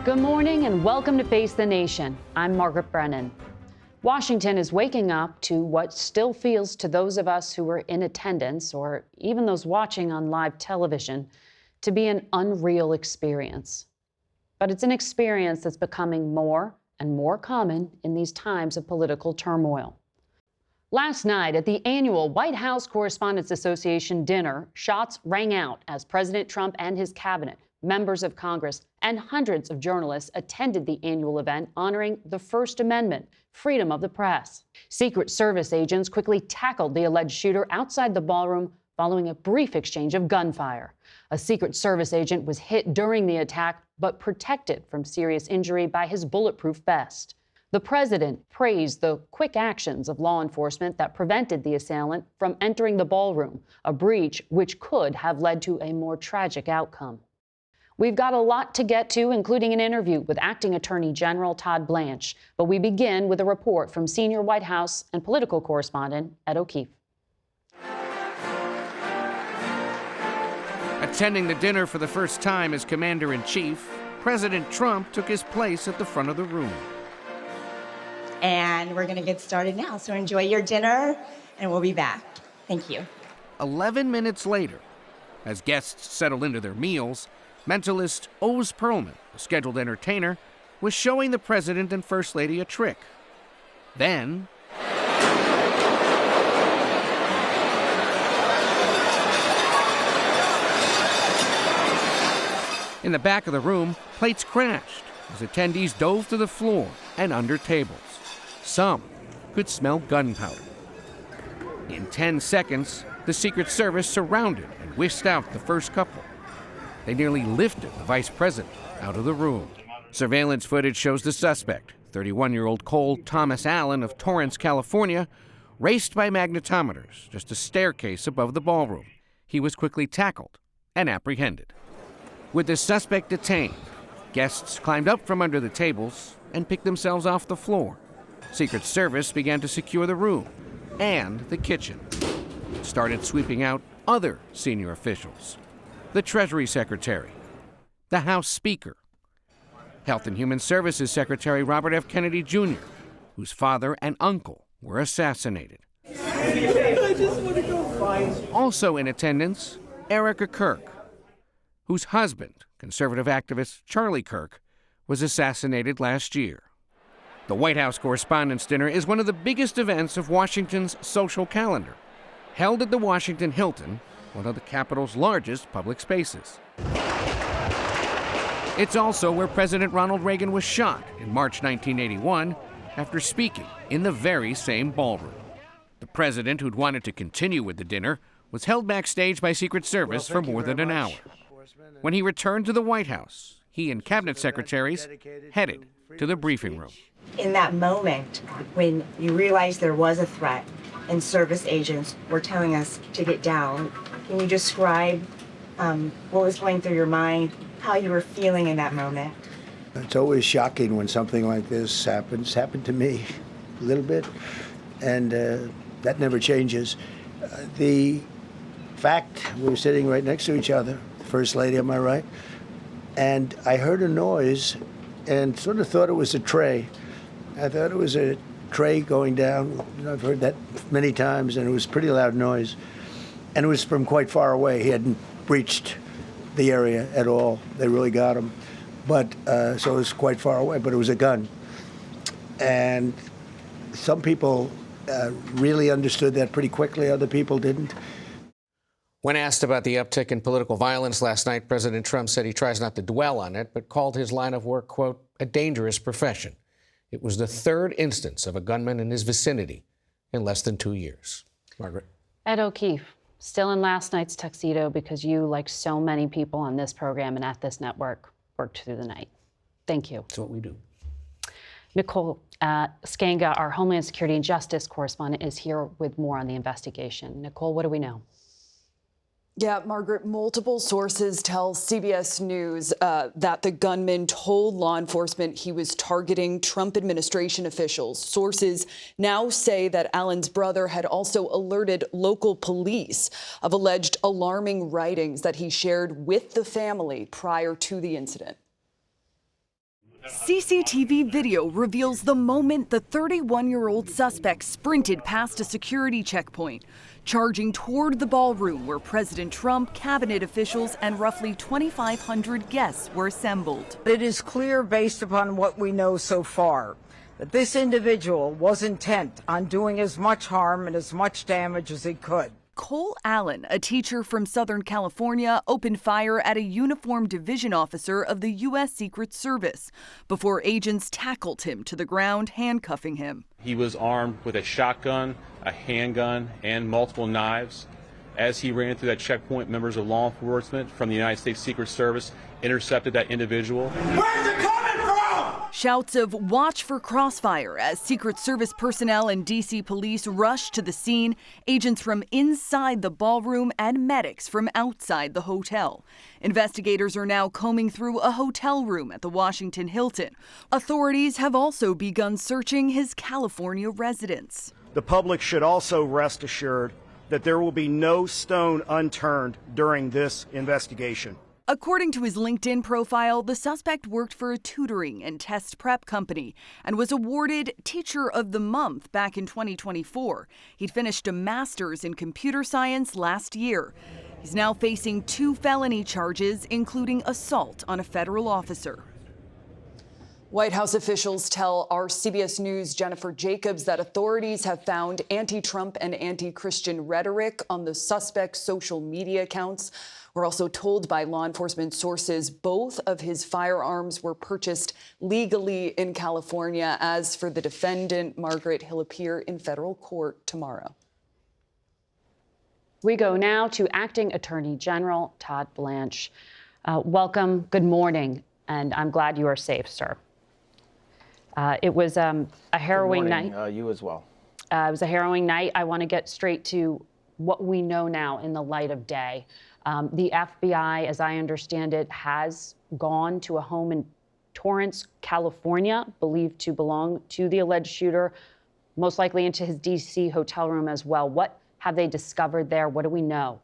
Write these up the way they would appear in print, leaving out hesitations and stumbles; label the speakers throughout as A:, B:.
A: Good morning and welcome to Face the Nation. I'm Margaret Brennan. Washington is waking up to what still feels to those of us who were in attendance, or even those watching on live television, to be an unreal experience. But it's an experience that's becoming more and more common in these times of political turmoil. Last night at the annual White House Correspondents Association dinner, shots rang out as President Trump and his cabinet, members of Congress, and hundreds of journalists attended the annual event honoring the First Amendment, freedom of the press. Secret Service agents quickly tackled the alleged shooter outside the ballroom following a brief exchange of gunfire. A Secret Service agent was hit during the attack, but protected from serious injury by his bulletproof vest. The president praised the quick actions of law enforcement that prevented the assailant from entering the ballroom, a breach which could have led to a more tragic outcome. We've got a lot to get to, including an interview with Acting Attorney General Todd Blanche. But we begin with a report from senior White House and political correspondent Ed O'Keefe.
B: Attending the dinner for the first time as Commander-in-Chief, President Trump took his place at the front of the room.
C: And we're going to get started now. So enjoy your dinner, and we'll be back. Thank you.
B: 11 minutes later, as guests settled into their meals, mentalist Oz Perlman, a scheduled entertainer, was showing the President and First Lady a trick. Then, in the back of the room, plates crashed as attendees dove to the floor and under tables. Some could smell gunpowder. In 10 seconds, the Secret Service surrounded and whisked out the first couple. They nearly lifted the vice president out of the room. Surveillance footage shows the suspect, 31-year-old Cole Thomas Allen of Torrance, California, raced by magnetometers just a staircase above the ballroom. He was quickly tackled and apprehended. With the suspect detained, guests climbed up from under the tables and picked themselves off the floor. Secret Service began to secure the room and the kitchen. It started sweeping out other senior officials. The Treasury Secretary, the House Speaker, Health and Human Services Secretary Robert F. Kennedy Jr., whose father and uncle were assassinated. Also in attendance, Erica Kirk, whose husband, conservative activist Charlie Kirk, was assassinated last year. The White House Correspondents' Dinner is one of the biggest events of Washington's social calendar, held at the Washington Hilton, one of the capital's largest public spaces. It's also where President Ronald Reagan was shot in March 1981 after speaking in the very same ballroom. The president, who'd wanted to continue with the dinner, was held backstage by Secret Service for more than an hour. When he returned to the White House, he and cabinet secretaries headed to the briefing room.
C: In that moment, when you realized there was a threat and service agents were telling us to get down, can you describe what was going through your mind, how you were feeling in that moment?
D: It's always shocking when something like this happens. Happened to me a little bit, and that never changes. The fact we were sitting right next to each other, the First Lady on my right, and I heard a noise and sort of thought it was a tray. I thought it was a tray going down. I've heard that many times, and it was a pretty loud noise. And it was from quite far away. He hadn't breached the area at all. They really got him. But so it was quite far away, but it was a gun. And some people really understood that pretty quickly. Other people didn't.
E: When asked about the uptick in political violence last night, President Trump said he tries not to dwell on it, but called his line of work, quote, a dangerous profession. It was the third instance of a gunman in his vicinity in less than 2 years. Margaret.
A: Ed O'Keefe, still in last night's tuxedo because you, like so many people on this program and at this network, worked through the night. Thank you.
E: That's what we do.
A: Nicole Skanga, our Homeland Security and Justice correspondent, is here with more on the investigation. Nicole, what do we know?
F: Yeah, Margaret, multiple sources tell CBS News that the gunman told law enforcement he was targeting Trump administration officials. Sources now say that Allen's brother had also alerted local police of alleged alarming writings that he shared with the family prior to the incident. CCTV video reveals the moment the 31-year-old suspect sprinted past a security checkpoint, charging toward the ballroom where President Trump, cabinet officials, and roughly 2,500 guests were assembled.
G: It is clear, based upon what we know so far, that this individual was intent on doing as much harm and as much damage as he could.
F: Cole Allen, a teacher from Southern California, opened fire at a uniformed division officer of the U.S. Secret Service before agents tackled him to the ground, handcuffing him.
H: He was armed with a shotgun, a handgun, and multiple knives. As he ran through that checkpoint, members of law enforcement from the United States Secret Service intercepted that individual.
I: Where's it coming from?
F: Shouts of "watch for crossfire" as Secret Service personnel and D.C. police rushed to the scene, agents from inside the ballroom and medics from outside the hotel. Investigators are now combing through a hotel room at the Washington Hilton. Authorities have also begun searching his California residence.
J: The public should also rest assured that there will be no stone unturned during this investigation.
F: According to his LinkedIn profile, the suspect worked for a tutoring and test prep company and was awarded Teacher of the Month back in 2024. He'd finished a master's in computer science last year. He's now facing 2 felony charges, including assault on a federal officer. White House officials tell our CBS News' Jennifer Jacobs that authorities have found anti-Trump and anti-Christian rhetoric on the suspect's social media accounts. We're also told by law enforcement sources both of his firearms were purchased legally in California. As for the defendant, Margaret, he'll appear in federal court tomorrow.
A: We go now to Acting Attorney General Todd Blanche. Welcome. Good morning. And I'm glad you are safe, sir. It was a harrowing night.
K: You as well.
A: It was a harrowing night. I want to get straight to what we know now in the light of day. The FBI, as I understand it, has gone to a home in Torrance, California, believed to belong to the alleged shooter, most likely into his D.C. hotel room as well. What have they discovered there? What do we know?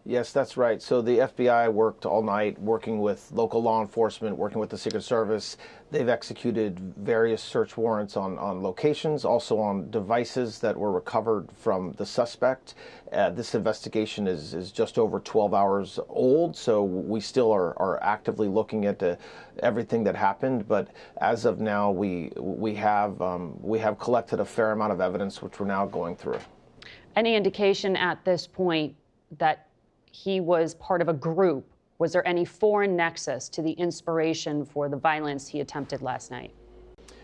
K: Yes, that's right. So the FBI worked all night working with local law enforcement, working with the Secret Service. They've executed various search warrants on locations, also on devices that were recovered from the suspect. This investigation is just over 12 hours old, so we still are actively looking at everything that happened. But as of now, we have collected a fair amount of evidence, which we're now going through.
A: Any indication at this point that he was part of a group? Was there any foreign nexus to the inspiration for the violence he attempted last night?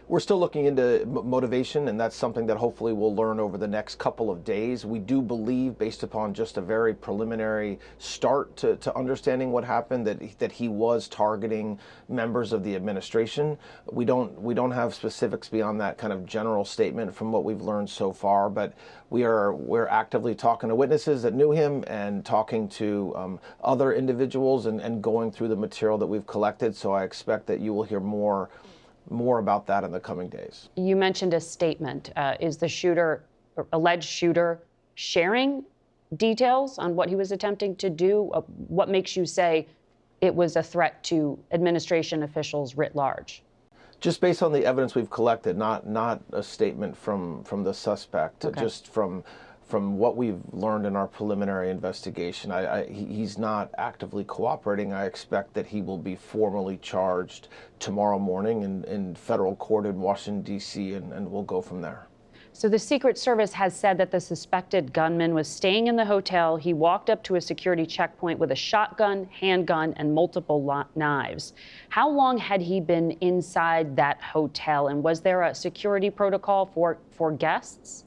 K: We're still looking into motivation, and that's something that hopefully we'll learn over the next couple of days. We do believe, based upon just a very preliminary start to understanding what happened, that he was targeting members of the administration. We don't have specifics beyond that kind of general statement from what we've learned so far, but we're actively talking to witnesses that knew him and talking to other individuals and going through the material that we've collected. So I expect that you will hear more about that in the coming days.
A: You mentioned a statement. Is the alleged shooter, sharing details on what he was attempting to do? What makes you say it was a threat to administration officials writ large?
K: Just based on the evidence we've collected, not a statement from the suspect, okay. Just from what we've learned in our preliminary investigation. He's not actively cooperating. I expect that he will be formally charged tomorrow morning in federal court in Washington, D.C., and we'll go from there.
A: So the Secret Service has said that the suspected gunman was staying in the hotel. He walked up to a security checkpoint with a shotgun, handgun, and multiple knives. How long had he been inside that hotel, and was there a security protocol for guests?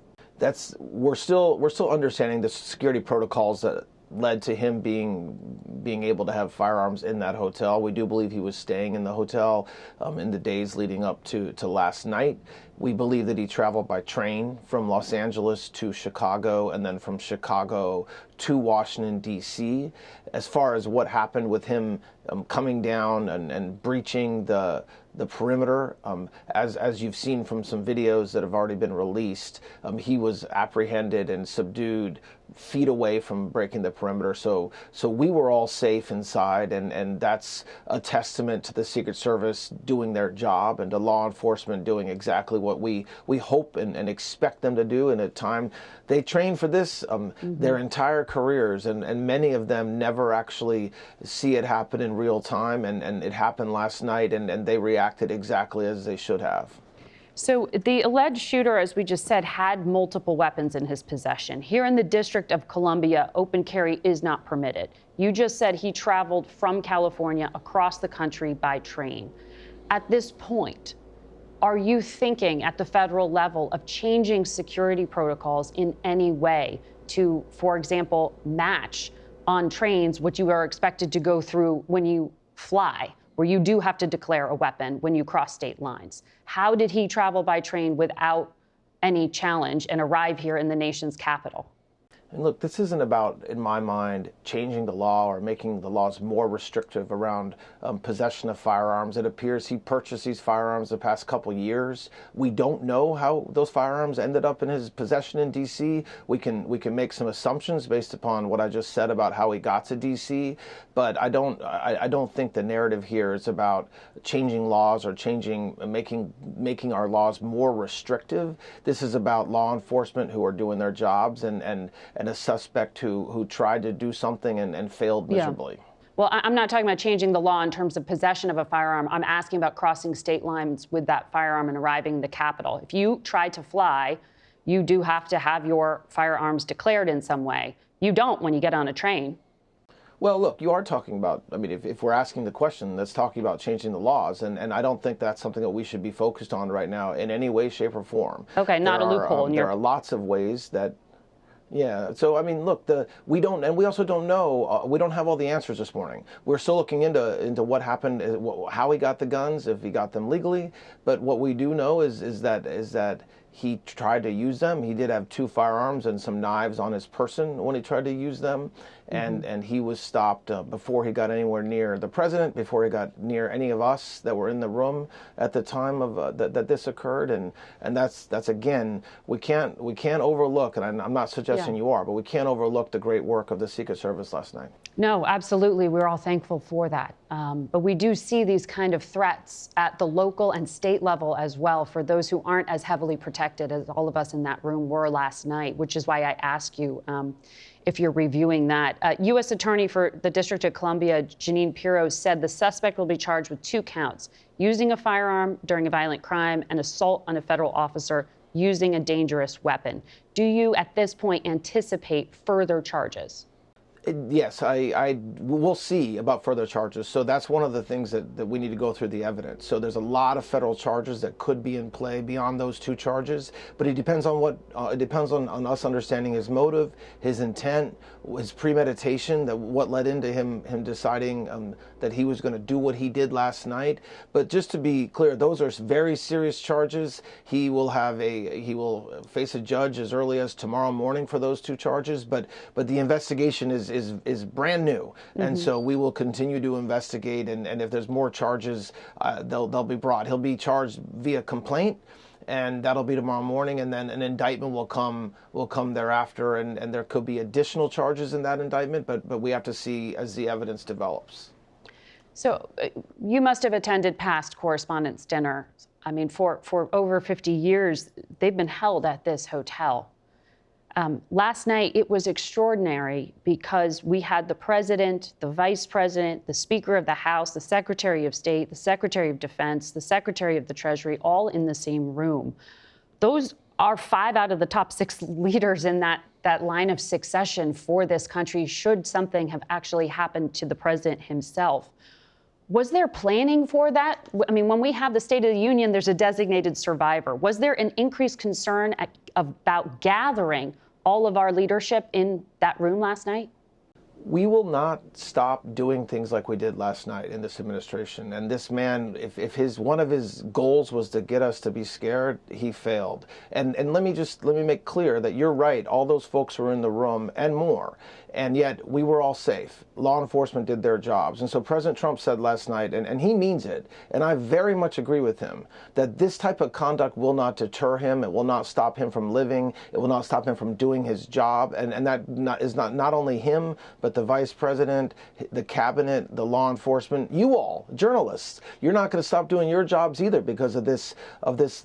K: We're still understanding the security protocols that led to him being able to have firearms in that hotel. We do believe he was staying in the hotel in the days leading up to last night. We believe that he traveled by train from Los Angeles to Chicago and then from Chicago to Washington, D.C. As far as what happened with him coming down and breaching the perimeter, as you've seen from some videos that have already been released, he was apprehended and subdued feet away from breaking the perimeter. So we were all safe inside, and that's a testament to the Secret Service doing their job and to law enforcement doing exactly what we hope and expect them to do in a time. They train for this their entire careers, and many of them never actually see it happen in real time, and it happened last night, and they reacted exactly as they should have.
A: So the alleged shooter, as we just said, had multiple weapons in his possession. Here in the District of Columbia, open carry is not permitted. You just said he traveled from California across the country by train. At this point, are you thinking at the federal level of changing security protocols in any way to, for example, match on trains what you are expected to go through when you fly, where you do have to declare a weapon when you cross state lines? How did he travel by train without any challenge and arrive here in the nation's capital?
K: And look, this isn't about, in my mind, changing the law or making the laws more restrictive around possession of firearms. It appears he purchased these firearms the past couple years. We don't know how those firearms ended up in his possession in D.C. We can make some assumptions based upon what I just said about how he got to D.C. But I don't think the narrative here is about changing laws or making our laws more restrictive. This is about law enforcement who are doing their jobs and a suspect who tried to do something and failed miserably.
A: Yeah. Well, I'm not talking about changing the law in terms of possession of a firearm. I'm asking about crossing state lines with that firearm and arriving in the Capitol. If you try to fly, you do have to have your firearms declared in some way. You don't when you get on a train.
K: Well, look, you are talking about, I mean, if we're asking the question, that's talking about changing the laws, and I don't think that's something that we should be focused on right now in any way, shape, or form.
A: Okay, not a loophole.
K: There are lots of ways that. Yeah. So, I mean, look, we also don't know. We don't have all the answers this morning. We're still looking into what happened, how he got the guns, if he got them legally. But what we do know is that he tried to use them. He did have 2 firearms and some knives on his person when he tried to use them. And he was stopped before he got anywhere near the president, before he got near any of us that were in the room at the time of that this occurred. And that's again, we can't overlook, and I'm not suggesting you are, but we can't overlook the great work of the Secret Service last night.
A: No, absolutely. We're all thankful for that. But we do see these kind of threats at the local and state level as well for those who aren't as heavily protected as all of us in that room were last night, which is why I ask you if you're reviewing that. U.S. Attorney for the District of Columbia, Jeanine Pirro, said the suspect will be charged with 2 counts, using a firearm during a violent crime and assault on a federal officer using a dangerous weapon. Do you, at this point, anticipate further charges?
K: Yes, we'll see about further charges. So that's one of the things that we need to go through the evidence. So there's a lot of federal charges that could be in play beyond those 2 charges, but it depends on on us understanding his motive, his intent, his premeditation, what led into him deciding that he was going to do what he did last night. But just to be clear, those are very serious charges. He will face a judge as early as tomorrow morning for those 2 charges. But the investigation is brand new, and so we will continue to investigate. And if there's more charges, they'll be brought. He'll be charged via complaint, and that'll be tomorrow morning, and then an indictment will come thereafter, and there could be additional charges in that indictment, but we have to see as the evidence develops.
A: So you must have attended past Correspondents' dinner. I mean, for over 50 years, they've been held at this hotel. Last night, it was extraordinary because we had the president, the vice president, the Speaker of the House, the Secretary of State, the Secretary of Defense, the Secretary of the Treasury, all in the same room. Those are 5 out of the top 6 leaders in that line of succession for this country, should something have actually happened to the president himself. Was there planning for that? I mean, when we have the State of the Union, there's a designated survivor. Was there an increased concern about gathering all of our leadership in that room last night?
K: We will not stop doing things like we did last night in this administration. And this man, if one of his goals was to get us to be scared, he failed. And let me make clear that you're right. All those folks were in the room and more. And yet we were all safe. Law enforcement did their jobs. And so President Trump said last night, and he means it, and I very much agree with him, that this type of conduct will not deter him. It will not stop him from living. It will not stop him from doing his job. And that is not only him, but the vice president, the cabinet, the law enforcement, you all, journalists. You're not going to stop doing your jobs either because of this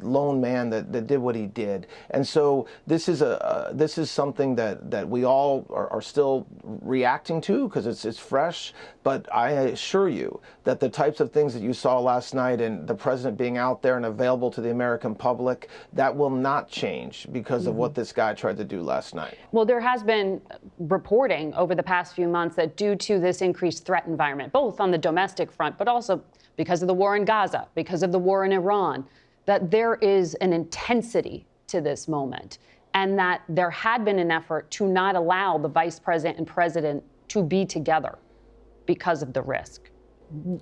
K: lone man that did what he did. And so this is something that we all are still reacting to because it's fresh. But I assure you that the types of things that you saw last night and the president being out there and available to the American public, that will not change because of what this guy tried to do last night.
A: Well, there has been reporting over the past few months that due to this increased threat environment, both on the domestic front, but also because of the war in Gaza, because of the war in Iran, that there is an intensity to this moment, and that there had been an effort to not allow the vice president and president to be together because of the risk.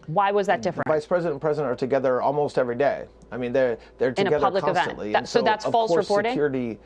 A: Why was that different?
K: The vice president and president are together almost every day. I mean, they're together
A: in a public
K: constantly.
A: event. So that's false reporting?
K: Security,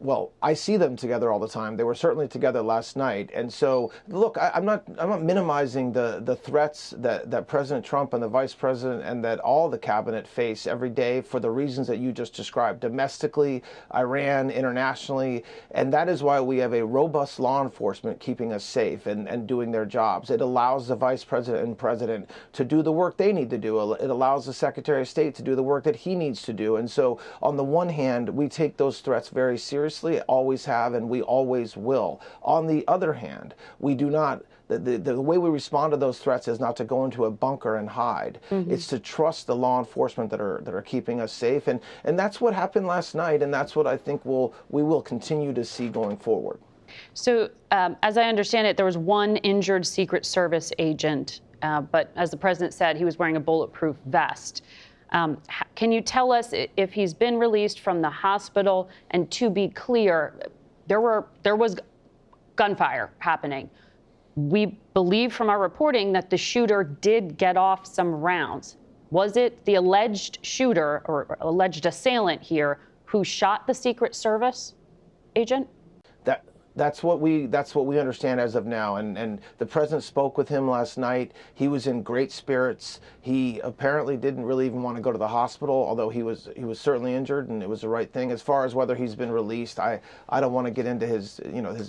K: well, I see them together all the time. They were certainly together last night. And so, look, I'm not minimizing the threats that President Trump and the vice president and that all the cabinet face every day for the reasons that you just described, domestically, Iran, internationally. And that is why we have a robust law enforcement keeping us safe and doing their jobs. It allows the vice president and president to do the work they need to do. It allows the Secretary of State to do the work that he needs to do. And so, on the one hand, we take those threats very seriously, always have, and we always will. On the other hand, we do not, the way we respond to those threats is not to go into a bunker and hide. It's to trust the law enforcement that are keeping us safe. And that's what happened last night, and that's what I think we will continue to see going forward. So,
A: as I understand it, there was one injured Secret Service agent, but as the president said, he was wearing a bulletproof vest. Can you tell us if he's been released from the hospital? And to be clear, there was gunfire happening. We believe from our reporting that the shooter did get off some rounds. Was it the alleged shooter or alleged assailant here who shot the Secret Service agent?
K: That's what we understand as of now. And the president spoke with him last night. He was in great spirits. He apparently didn't really even want to go to the hospital, although he was certainly injured, and it was the right thing. As far as whether he's been released, I don't want to get into his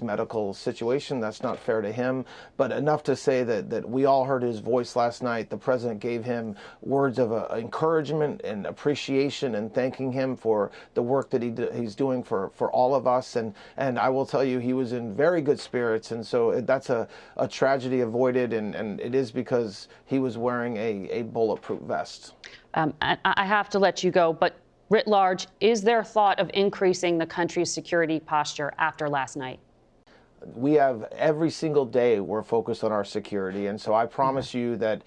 K: medical situation. That's not fair to him. But enough to say that we all heard his voice last night. The president gave him words of encouragement and appreciation and thanking him for the work that he's doing for all of us. And I will tell you, he was in very good spirits, and so that's a tragedy avoided, and it is because he was wearing a bulletproof vest.
A: I have to let you go, but writ large, is there thought of increasing the country's security posture after last night?
K: We have every single day we're focused on our security, and so I promise you that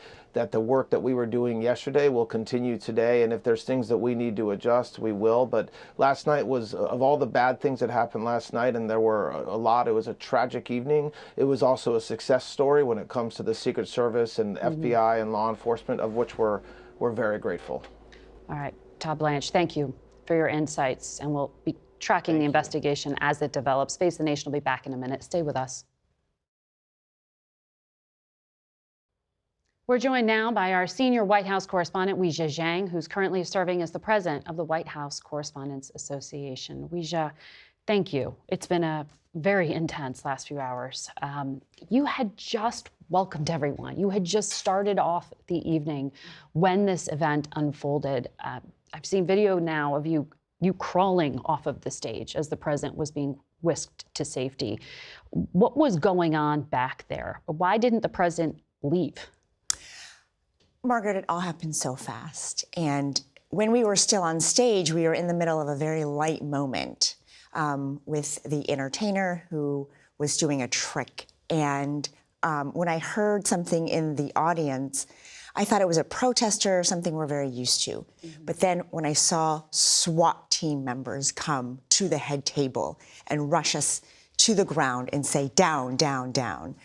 K: the work that we were doing yesterday will continue today, and if there's things that we need to adjust, we will. But last night was, of all the bad things that happened last night, and there were a lot, it was a tragic evening. It was also a success story when it comes to the Secret Service and FBI and law enforcement, of which we're very grateful.
A: All right, Todd Blanche, thank you for your insights, and we'll be tracking the investigation as it develops. Face the Nation will be back in a minute. Stay with us. We're joined now by our senior White House correspondent, Weijia Jiang, who's currently serving as the president of the White House Correspondents Association. Weijia, thank you. It's been a very intense last few hours. You had just welcomed everyone. You had just started off the evening when this event unfolded. I've seen video now of you crawling off of the stage as the president was being whisked to safety. What was going on back there? Why didn't the president leave?
I: Margaret, it all happened so fast. And when we were still on stage, we were in the middle of a very light moment with the entertainer who was doing a trick. And when I heard something in the audience, I thought it was a protester or something we're very used to. But then when I saw SWAT team members come to the head table and rush us to the ground and say, down, down, down,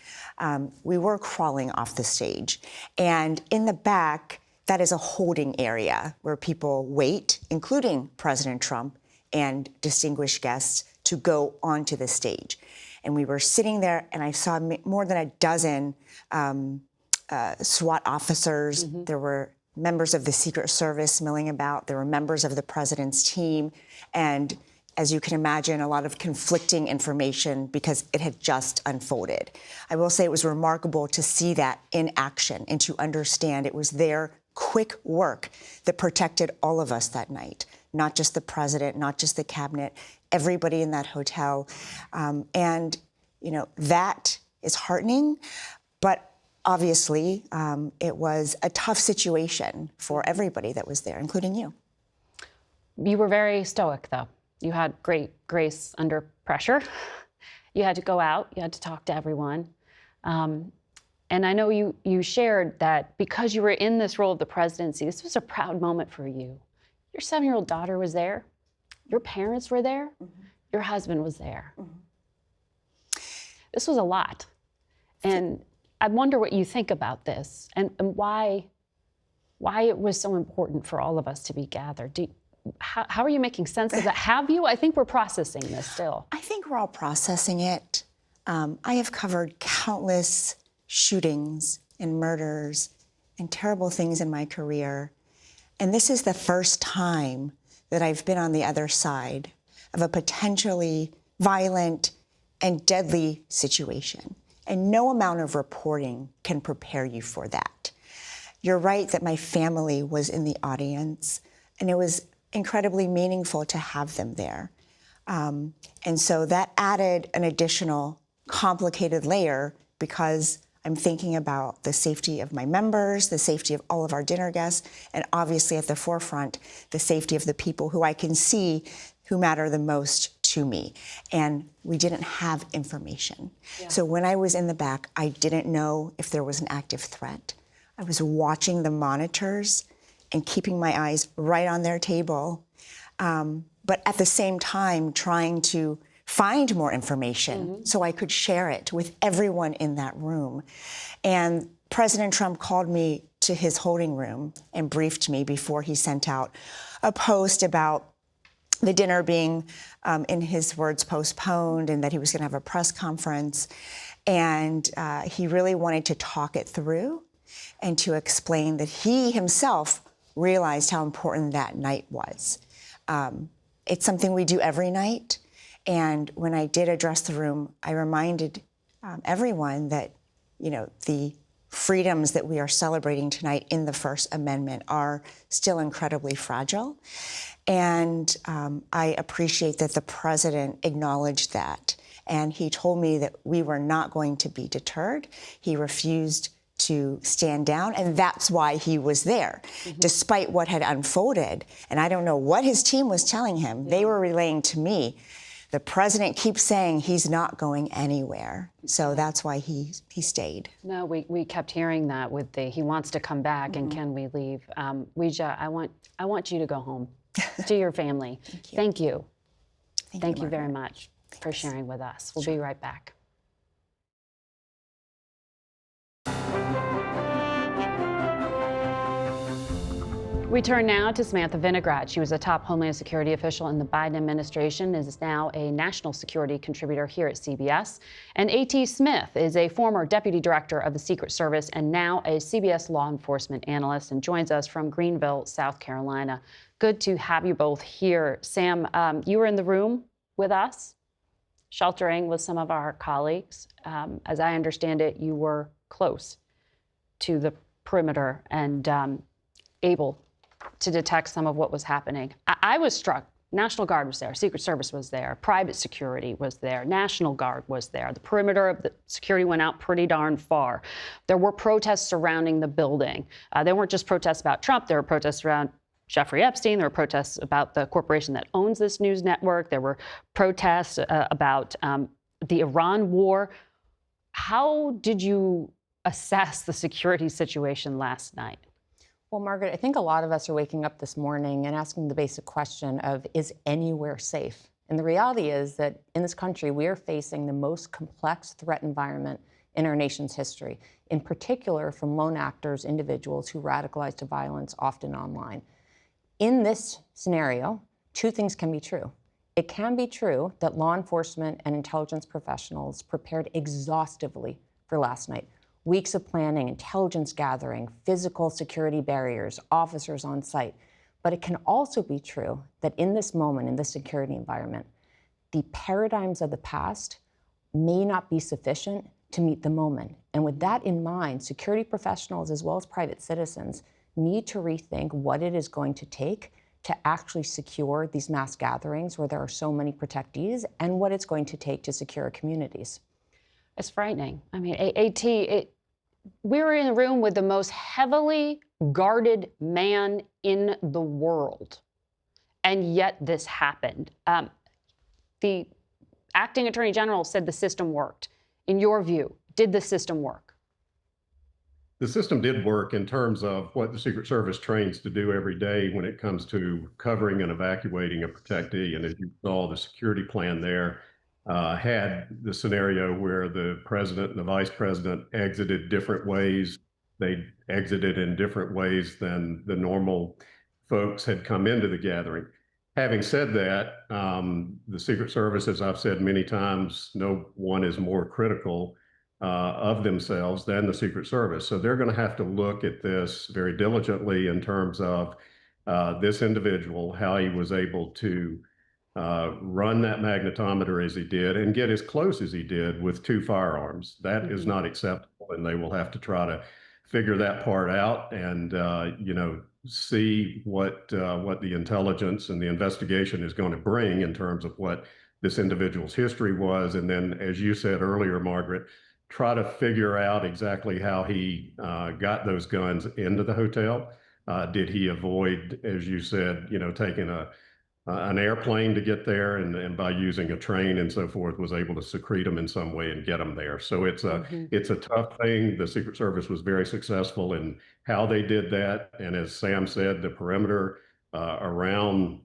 I: we were crawling off the stage. And in the back, that is a holding area where people wait, including President Trump and distinguished guests, to go onto the stage. And we were sitting there, and I saw more than a dozen SWAT officers. Mm-hmm. There were members of the Secret Service milling about. There were members of the president's team. And as you can imagine, a lot of conflicting information because it had just unfolded. I will say it was remarkable to see that in action and to understand it was their quick work that protected all of us that night, not just the president, not just the cabinet, everybody in that hotel. And, you know, that is heartening, but obviously it was a tough situation for everybody that was there, including you.
A: You were very stoic, though. You had great grace under pressure. You had to go out, you had to talk to everyone. And I know you shared that because you were in this role of the presidency, this was a proud moment for you. Your 7-year-old daughter was there. Your parents were there. Mm-hmm. Your husband was there. Mm-hmm. This was a lot. And I wonder what you think about this and why it was so important for all of us to be gathered. How are you making sense of that? Have you? I think we're processing this still.
I: I think we're all processing it. I have covered countless shootings and murders and terrible things in my career. And this is the first time that I've been on the other side of a potentially violent and deadly situation. And no amount of reporting can prepare you for that. You're right that my family was in the audience, and it was incredibly meaningful to have them there. And so that added an additional complicated layer because I'm thinking about the safety of my members, the safety of all of our dinner guests, and obviously at the forefront, the safety of the people who I can see who matter the most to me. And we didn't have information. Yeah. So when I was in the back, I didn't know if there was an active threat. I was watching the monitors and keeping my eyes right on their table, but at the same time trying to find more information so I could share it with everyone in that room. And President Trump called me to his holding room and briefed me before he sent out a post about the dinner being, in his words, postponed and that he was going to have a press conference. And he really wanted to talk it through and to explain that he himself realized how important that night was. It's something we do every night. And when I did address the room, I reminded everyone that, you know, the freedoms that we are celebrating tonight in the First Amendment are still incredibly fragile. And I appreciate that the president acknowledged that. And he told me that we were not going to be deterred. He refused to stand down, and that's why he was there, despite what had unfolded. And I don't know what his team was telling him. They were relaying to me, the president keeps saying he's not going anywhere. So that's why he stayed. No, we kept hearing that with he wants to come back, and can we leave? Weijia, I want you to go home to your family. Thank you. Thank you very much for sharing with us. We'll be right back. We turn now to Samantha Vinograd. She was a top Homeland Security official in the Biden administration, is now a national security contributor here at CBS. And A.T. Smith is a former deputy director of the Secret Service and now a CBS law enforcement analyst and joins us from Greenville, South Carolina. Good to have you both here. Sam, you were in the room with us, sheltering with some of our colleagues. As I understand it, you were close to the perimeter and able to detect some of what was happening. I was struck. National Guard was there, Secret Service was there, private security was there, National Guard was there. The perimeter of the security went out pretty darn far. There were protests surrounding the building. They weren't just protests about Trump, there were protests around Jeffrey Epstein, there were protests about the corporation that owns this news network, there were protests about the Iran war. How did you assess the security situation last night?
L: Well, Margaret, I think a lot of us are waking up this morning and asking the basic question of, is anywhere safe? And the reality is that in this country, we are facing the most complex threat environment in our nation's history, in particular from lone actors, individuals who radicalize to violence, often online. In this scenario, two things can be true. It can be true that law enforcement and intelligence professionals prepared exhaustively for last night. Weeks of planning, intelligence gathering, physical security barriers, officers on site. But it can also be true that in this moment, in this security environment, the paradigms of the past may not be sufficient to meet the moment. And with that in mind, security professionals as well as private citizens need to rethink what it is going to take to actually secure these mass gatherings where there are so many protectees, and what it's going to take to secure communities.
A: It's frightening. I mean, we were in a room with the most heavily guarded man in the world, and yet this happened. The acting attorney general said the system worked. In your view, did the system work?
M: The system did work in terms of what the Secret Service trains to do every day when it comes to covering and evacuating a protectee. And as you saw, the security plan there had the scenario where the president and the vice president exited different ways. They exited in different ways than the normal folks had come into the gathering. Having said that, the Secret Service, as I've said many times, no one is more critical of themselves than the Secret Service. So they're going to have to look at this very diligently in terms of this individual, how he was able to run that magnetometer as he did and get as close as he did with two firearms. That is not acceptable, and they will have to try to figure that part out and see what the intelligence and the investigation is going to bring in terms of what this individual's history was. And then, as you said earlier, Margaret, try to figure out exactly how he got those guns into the hotel. Did he avoid, as you said, taking an airplane to get there, and by using a train and so forth, was able to secrete them in some way and get them there. So it's a tough thing. The Secret Service was very successful in how they did that. And as Sam said, the perimeter around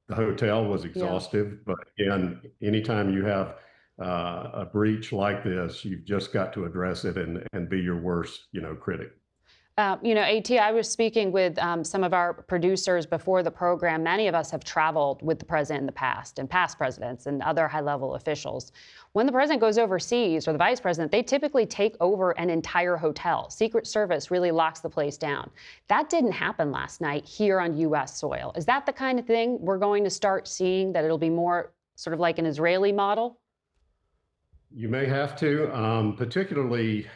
M: the hotel was exhaustive. But again, anytime you have a breach like this, you've just got to address it and be your worst, critic.
A: AT, I was speaking with some of our producers before the program. Many of us have traveled with the president in the past, and past presidents and other high-level officials. When the president goes overseas, or the vice president, they typically take over an entire hotel. Secret Service really locks the place down. That didn't happen last night here on U.S. soil. Is that the kind of thing we're going to start seeing, that it'll be more sort of like an Israeli model?
M: You may have to, particularly,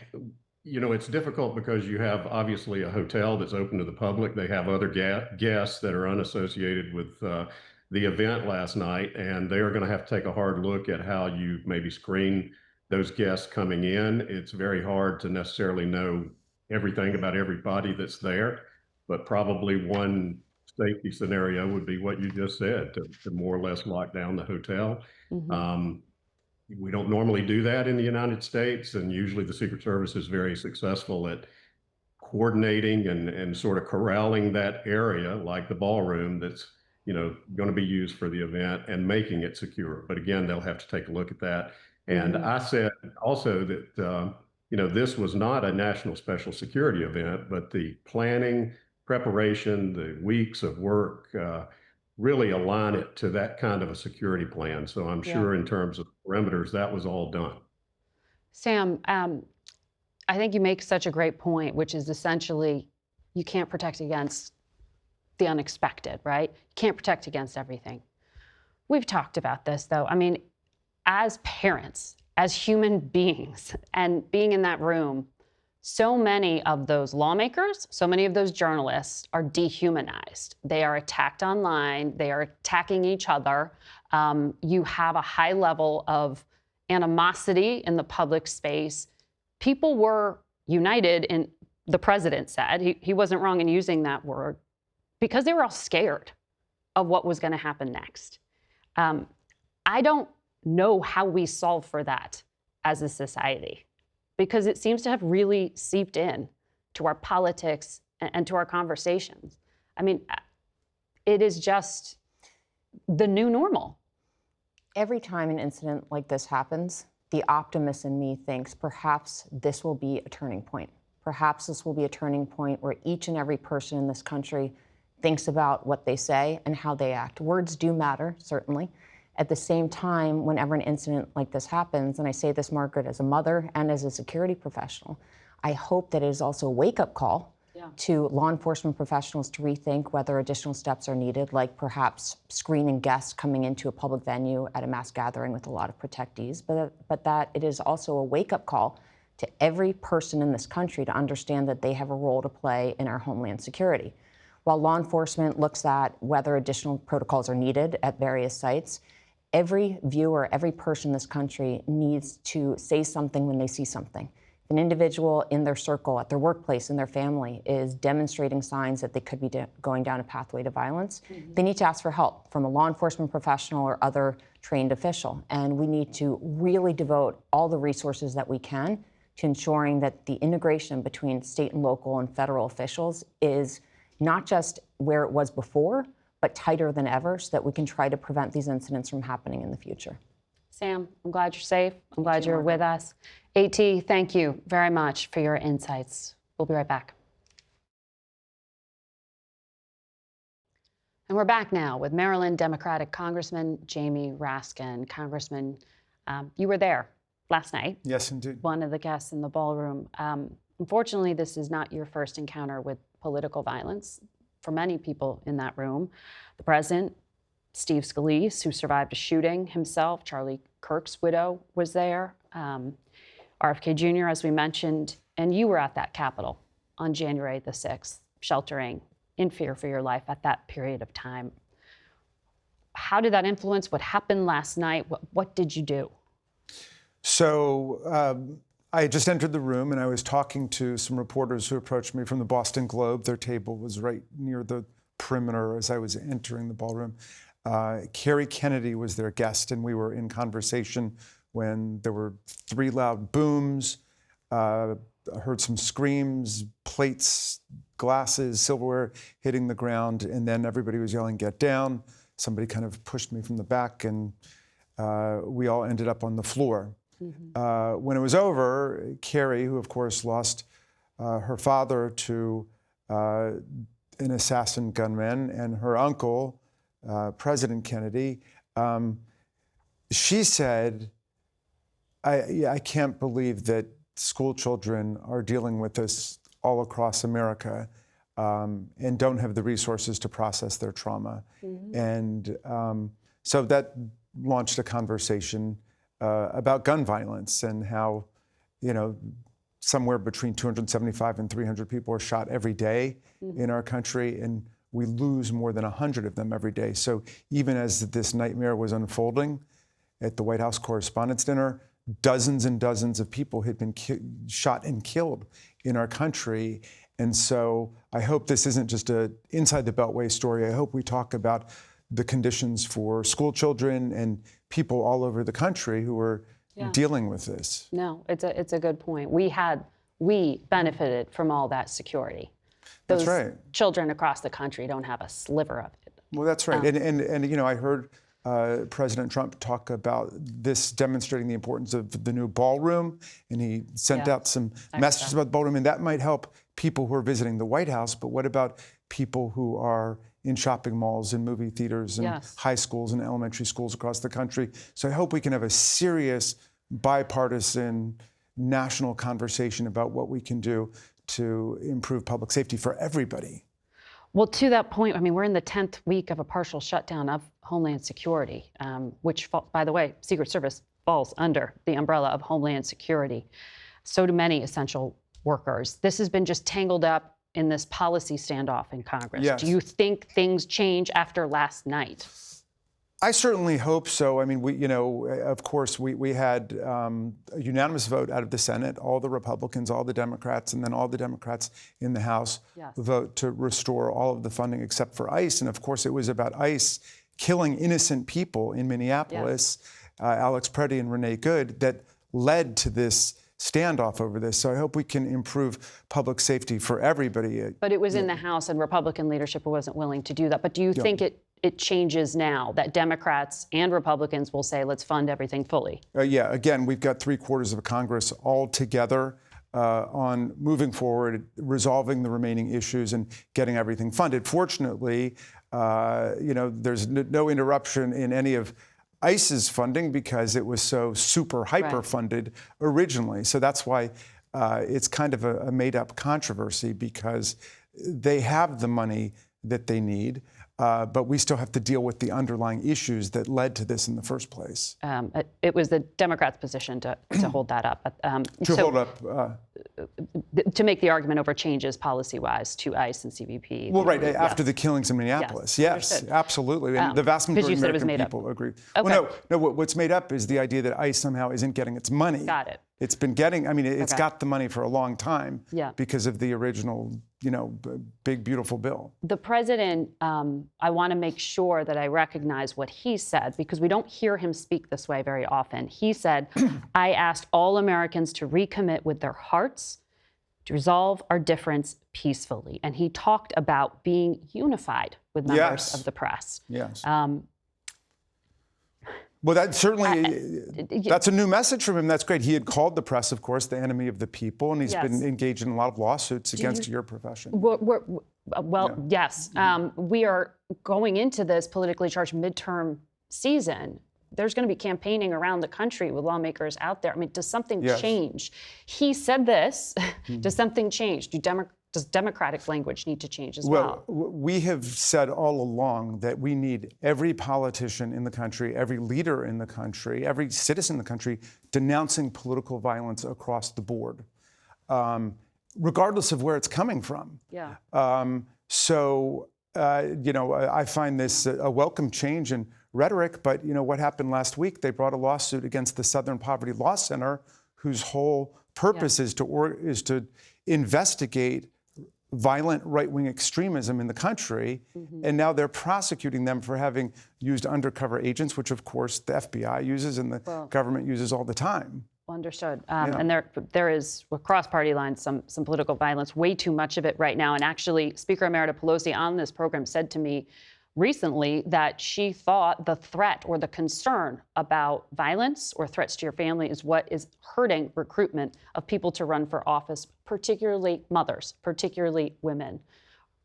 M: it's difficult because you have obviously a hotel that's open to the public. They have other guests that are unassociated with the event last night, and they are going to have to take a hard look at how you maybe screen those guests coming in. It's very hard to necessarily know everything about everybody that's there, but probably one safety scenario would be what you just said, to more or less lock down the hotel. We don't normally do that in the United States, and usually the Secret Service is very successful at coordinating and sort of corralling that area, like the ballroom that's going to be used for the event, and making it secure. But again, they'll have to take a look at that. And I said also that this was not a national special security event, but the planning, preparation, the weeks of work really align it to that kind of a security plan. So I'm sure in terms of perimeters, that was all done.
A: Sam, I think you make such a great point, which is essentially you can't protect against the unexpected, right? You can't protect against everything. We've talked about this, though. I mean, as parents, as human beings, and being in that room, so many of those lawmakers, so many of those journalists are dehumanized. They are attacked online. They are attacking each other. You have a high level of animosity in the public space. People were united, and the president said, he wasn't wrong in using that word, because they were all scared of what was going to happen next. I don't know how we solve for that as a society, because it seems to have really seeped in to our politics and to our conversations. I mean, it is just the new normal.
L: Every time an incident like this happens, the optimist in me thinks perhaps this will be a turning point. Perhaps this will be a turning point where each and every person in this country thinks about what they say and how they act. Words do matter, certainly. At the same time, whenever an incident like this happens, and I say this, Margaret, as a mother and as a security professional, I hope that it is also a wake-up call to law enforcement professionals to rethink whether additional steps are needed, like perhaps screening guests coming into a public venue at a mass gathering with a lot of protectees, but that it is also a wake-up call to every person in this country to understand that they have a role to play in our homeland security. While law enforcement looks at whether additional protocols are needed at various sites, every viewer, every person in this country needs to say something when they see something. An individual in their circle, at their workplace, in their family, is demonstrating signs that they could be going down a pathway to violence, they need to ask for help from a law enforcement professional or other trained official. And we need to really devote all the resources that we can to ensuring that the integration between state and local and federal officials is not just where it was before, but tighter than ever, so that we can try to prevent these incidents from happening in the future.
A: Sam, I'm glad you're safe. I'm glad you're with us. AT, thank you very much for your insights. We'll be right back. And we're back now with Maryland Democratic Congressman Jamie Raskin. Congressman, you were there last night.
N: Yes, indeed.
A: One of the guests in the ballroom. Unfortunately, this is not your first encounter with political violence. For many people in that room, the president, Steve Scalise, who survived a shooting himself, Charlie Kirk's widow was there, RFK Jr., as we mentioned, and you were at that Capitol on January the 6th, sheltering in fear for your life at that period of time. How did that influence what happened last night? What did you do?
N: So I had just entered the room and I was talking to some reporters who approached me from the Boston Globe. Their table was right near the perimeter as I was entering the ballroom. Kerry Kennedy was their guest, and we were in conversation when there were 3 loud booms. I heard some screams, plates, glasses, silverware hitting the ground, and then everybody was yelling, "Get down." Somebody kind of pushed me from the back, and we all ended up on the floor. When it was over, Kerry, who of course lost her father to an assassin gunman, and her uncle, President Kennedy, she said, I can't believe that school children are dealing with this all across America and don't have the resources to process their trauma. And so that launched a conversation about gun violence and how, somewhere between 275 and 300 people are shot every day in our country, and we lose more than 100 of them every day. So even as this nightmare was unfolding at the White House Correspondents' dinner, dozens and dozens of people had been shot and killed in our country. And so I hope this isn't just a inside the Beltway story. I hope we talk about the conditions for school children and people all over the country who are dealing with this.
A: No, it's a good point. We benefited from all that security. Those
N: That's right.
A: children across the country don't have a sliver of it.
N: Well, that's right. And I heard President Trump talk about this demonstrating the importance of the new ballroom, and he sent out some messages about the ballroom, and that might help people who are visiting the White House. But what about people who are in shopping malls and movie theaters and high schools and elementary schools across the country? So I hope we can have a serious bipartisan national conversation about what we can do to improve public safety for everybody.
A: Well, to that point, we're in the 10th week of a partial shutdown of Homeland Security, which, by the way, Secret Service falls under the umbrella of Homeland Security. So do many essential workers. This has been just tangled up in this policy standoff in Congress.
N: Yes.
A: Do you think things change after last night?
N: I certainly hope so. Of course, we had a unanimous vote out of the Senate, all the Republicans, all the Democrats, and then all the Democrats in the House vote to restore all of the funding except for ICE. And of course, it was about ICE killing innocent people in Minneapolis, Alex Preddy and Renee Good, that led to this standoff over this. So I hope we can improve public safety for everybody.
A: But it was in the House, and Republican leadership wasn't willing to do that. But do you think it changes now, that Democrats and Republicans will say, let's fund everything fully?
N: Yeah, again, we've got 3/4 of Congress all together on moving forward, resolving the remaining issues and getting everything funded. Fortunately, there's no interruption in any of ICE's funding because it was so super hyper funded originally. So that's why it's kind of a made up controversy, because they have the money that they need, but we still have to deal with the underlying issues that led to this in the first place.
A: It was the Democrats' position to hold that up. To make the argument over changes policy-wise to ICE and CBP.
N: Well, right, after the killings in Minneapolis. Yes, absolutely. And the vast majority of American people agree.
A: Okay.
N: Well, no, what's made up is the idea that ICE somehow isn't getting its money.
A: Got it.
N: It's been getting, it's got the money for a long time because of the original, big, beautiful bill.
A: The president, I want to make sure that I recognize what he said, because we don't hear him speak this way very often. He said, I asked all Americans to recommit with their hearts to resolve our difference peacefully. And he talked about being unified with members of the press.
N: Yes. Well, that certainly, that's a new message from him. That's great. He had called the press, of course, the enemy of the people, and he's been engaged in a lot of lawsuits against your profession.
A: Yes. We are going into this politically charged midterm season. There's going to be campaigning around the country with lawmakers out there. Does something change? He said this. Does something change? Does Democratic language need to change as well?
N: Well, we have said all along that we need every politician in the country, every leader in the country, every citizen in the country denouncing political violence across the board, regardless of where it's coming from.
A: Yeah.
N: I find this a welcome change in rhetoric, but what happened last week? They brought a lawsuit against the Southern Poverty Law Center, whose whole purpose is to investigate violent right-wing extremism in the country, and now they're prosecuting them for having used undercover agents, which of course the FBI uses and the government uses all the time.
A: Understood. And there is, across party lines, some political violence, way too much of it right now. And actually, Speaker Emerita Pelosi on this program said to me recently that she thought the threat or the concern about violence or threats to your family is what is hurting recruitment of people to run for office, particularly mothers, particularly women.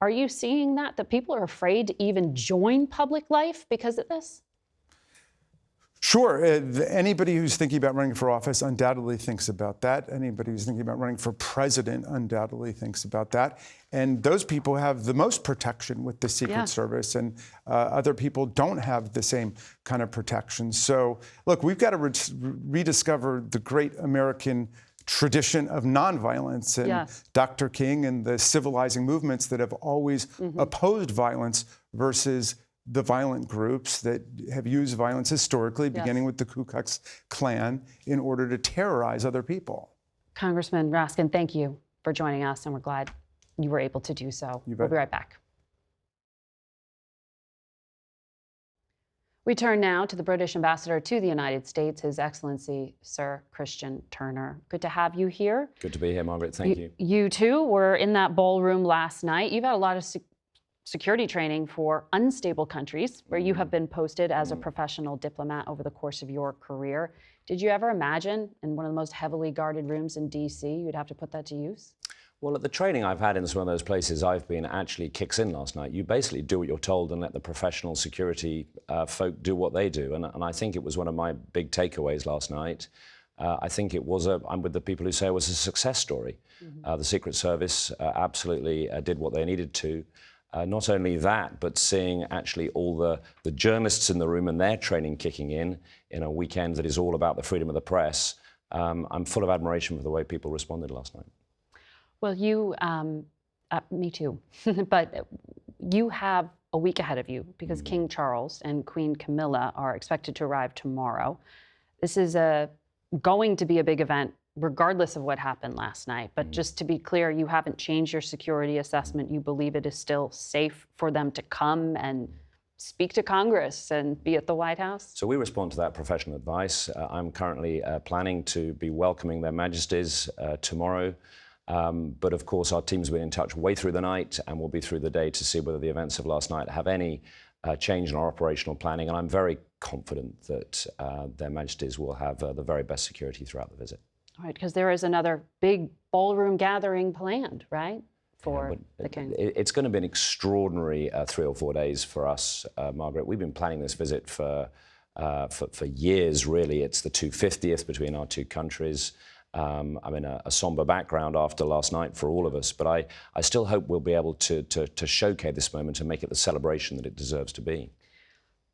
A: Are you seeing that people are afraid to even join public life because of this?
N: Sure. Anybody who's thinking about running for office undoubtedly thinks about that. Anybody who's thinking about running for president undoubtedly thinks about that. And those people have the most protection with the Secret Service, and other people don't have the same kind of protection. So, look, we've got to rediscover the great American tradition of nonviolence and Dr. King and the civilizing movements that have always opposed violence versus the violent groups that have used violence historically, beginning with the Ku Klux Klan, in order to terrorize other people.
A: Congressman Raskin, thank you for joining us, and we're glad you were able to do so. We'll be right back. We turn now to the British ambassador to the United States, His Excellency Sir Christian Turner. Good to have you here.
O: Good to be here, Margaret. Thank you.
A: You too were in that ballroom last night. You've had a lot of security training for unstable countries where you have been posted as a professional diplomat over the course of your career. Did you ever imagine in one of the most heavily guarded rooms in D.C. you'd have to put that to use?
O: Well, the training I've had in some of those places I've been actually kicks in last night. You basically do what you're told and let the professional security folk do what they do. And I think it was one of my big takeaways last night. I think it was I'm with the people who say it was a success story. The Secret Service absolutely did what they needed to. Not only that, but seeing actually all the journalists in the room and their training kicking in a weekend that is all about the freedom of the press. I'm full of admiration for the way people responded last night.
A: Well, me too, but you have a week ahead of you because King Charles and Queen Camilla are expected to arrive tomorrow. This is going to be a big event regardless of what happened last night. But just to be clear, you haven't changed your security assessment. You believe it is still safe for them to come and speak to Congress and be at the White House?
O: So we respond to that professional advice. I'm currently planning to be welcoming their majesties tomorrow. But of course, our team's been in touch way through the night and will be through the day to see whether the events of last night have any change in our operational planning, and I'm very confident that Their Majesties will have the very best security throughout the visit.
A: All right, because there is another big ballroom gathering planned, right, for the king?
O: It's going to be an extraordinary 3 or 4 days for us, Margaret. We've been planning this visit for years, really. It's the 250th between our two countries. I'm in a somber background after last night for all of us, but I still hope we'll be able to showcase this moment and make it the celebration that it deserves to be.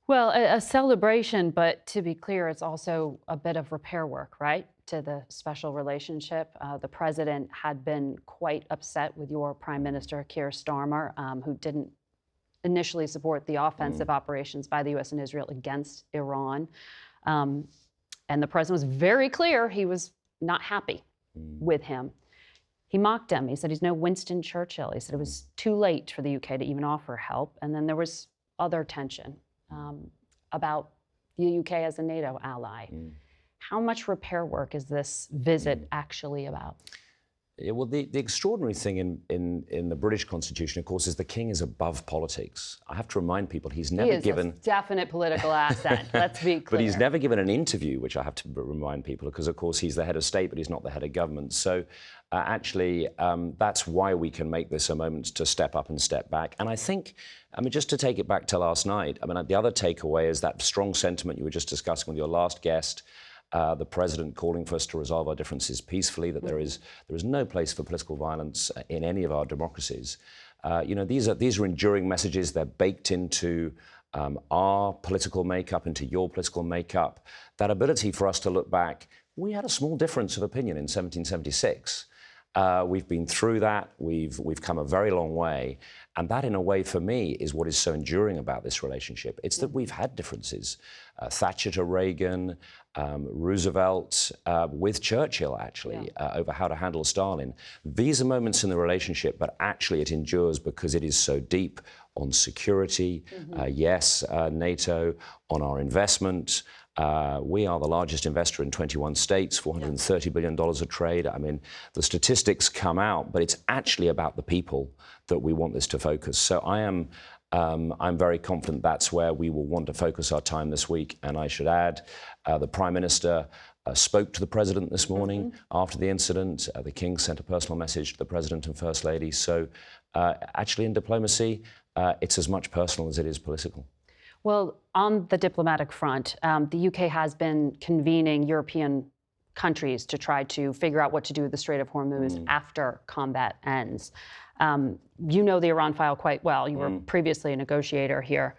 A: Well, a celebration, but to be clear, it's also a bit of repair work, right, to the special relationship. The president had been quite upset with your Prime Minister, Keir Starmer, who didn't initially support the offensive operations by the U.S. and Israel against Iran. And the president was very clear he was not happy with him. He mocked him. He said he's no Winston Churchill. He said it was too late for the UK to even offer help. And then there was other tension about the UK as a NATO ally. How much repair work is this visit actually about?
O: Yeah, well, the extraordinary thing in the British Constitution, of course, is the king is above politics. I have to remind people he's never given...
A: a definite political asset, let's be clear.
O: But he's never given an interview, which I have to remind people, because, of course, he's the head of state, but he's not the head of government. So, actually, that's why we can make this a moment to step up and step back. And I think, just to take it back to last night, the other takeaway is that strong sentiment you were just discussing with your last guest, the president calling for us to resolve our differences peacefully, that there is no place for political violence in any of our democracies. These are enduring messages. They're baked into our political makeup, into your political makeup. That ability for us to look back, we had a small difference of opinion in 1776. We've been through that. We've come a very long way. And that, in a way, for me, is what is so enduring about this relationship. It's that we've had differences. Thatcher to Reagan, Roosevelt with Churchill, actually, over how to handle Stalin. These are moments in the relationship, but actually it endures because it is so deep on security, yes, NATO, on our investment. We are the largest investor in 21 states, $430 billion of trade. The statistics come out, but it's actually about the people that we want this to focus. So I'm very confident that's where we will want to focus our time this week. And I should add, the Prime Minister spoke to the President this morning after the incident. The King sent a personal message to the President and First Lady. So actually in diplomacy, it's as much personal as it is political.
A: Well, on the diplomatic front, the UK has been convening European countries to try to figure out what to do with the Strait of Hormuz after combat ends. You know the Iran file quite well. You were previously a negotiator here.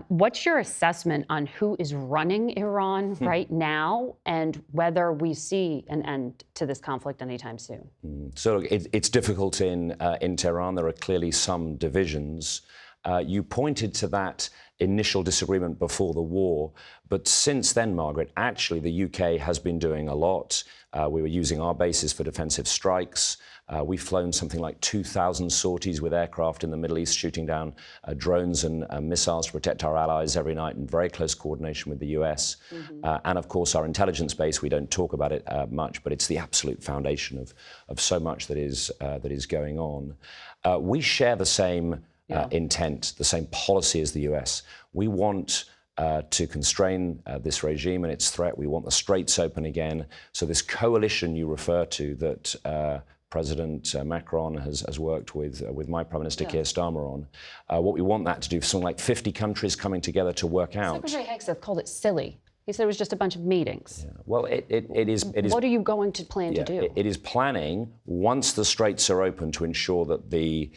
A: What's your assessment on who is running Iran right now and whether we see an end to this conflict anytime soon?
O: So it's difficult in Tehran. There are clearly some divisions. You pointed to that initial disagreement before the war, but since then, Margaret, actually the UK has been doing a lot. We were using our bases for defensive strikes. We've flown something like 2,000 sorties with aircraft in the Middle East, shooting down drones and missiles to protect our allies every night in very close coordination with the US. And of course, our intelligence base, we don't talk about it much, but it's the absolute foundation of so much that is going on. We share the same intent, the same policy as the US. We want to constrain this regime and its threat. We want the straits open again. So this coalition you refer to that President Macron has worked with my Prime Minister Keir Starmer on, what we want that to do, something like 50 countries coming together to work out.
A: Secretary Hegseth called it silly. He said it was just a bunch of meetings.
O: Well, it is.
A: What are you going to plan to do?
O: It is planning, once the straits are open, to ensure that the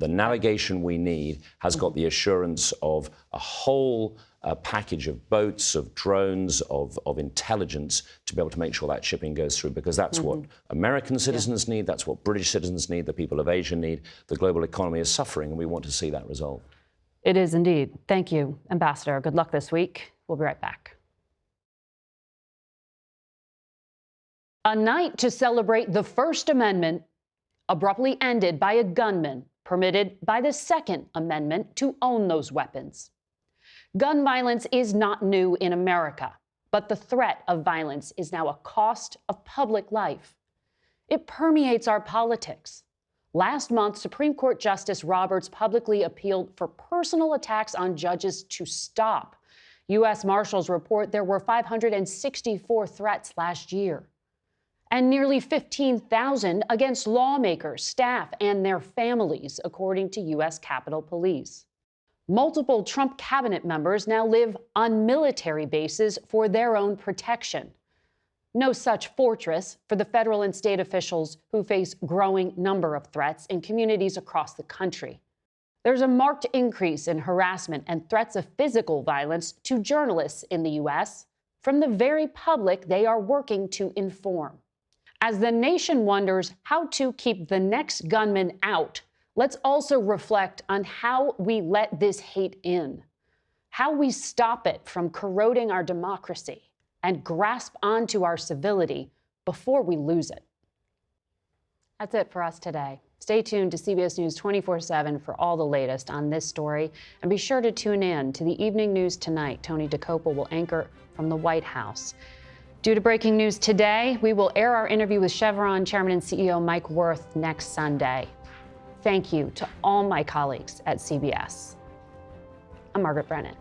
O: navigation we need has got the assurance of a whole package of boats, of drones, of intelligence to be able to make sure that shipping goes through, because that's what American citizens need, that's what British citizens need, the people of Asia need. The global economy is suffering, and we want to see that resolved.
A: It is indeed. Thank you, Ambassador. Good luck this week. We'll be right back. A night to celebrate the First Amendment abruptly ended by a gunman permitted by the Second Amendment to own those weapons. Gun violence is not new in America, but the threat of violence is now a cost of public life. It permeates our politics. Last month, Supreme Court Justice Roberts publicly appealed for personal attacks on judges to stop. U.S. Marshals report there were 564 threats last year, and nearly 15,000 against lawmakers, staff, and their families, according to U.S. Capitol Police. Multiple Trump cabinet members now live on military bases for their own protection. No such fortress for the federal and state officials who face growing number of threats in communities across the country. There's a marked increase in harassment and threats of physical violence to journalists in the U.S. from the very public they are working to inform. As the nation wonders how to keep the next gunman out, let's also reflect on how we let this hate in, how we stop it from corroding our democracy, and grasp onto our civility before we lose it. That's it for us today. Stay tuned to CBS News 24/7 for all the latest on this story, and be sure to tune in to the evening news tonight. Tony DeCopa will anchor from the White House. Due to breaking news today, we will air our interview with Chevron Chairman and CEO Mike Wirth next Sunday. Thank you to all my colleagues at CBS. I'm Margaret Brennan.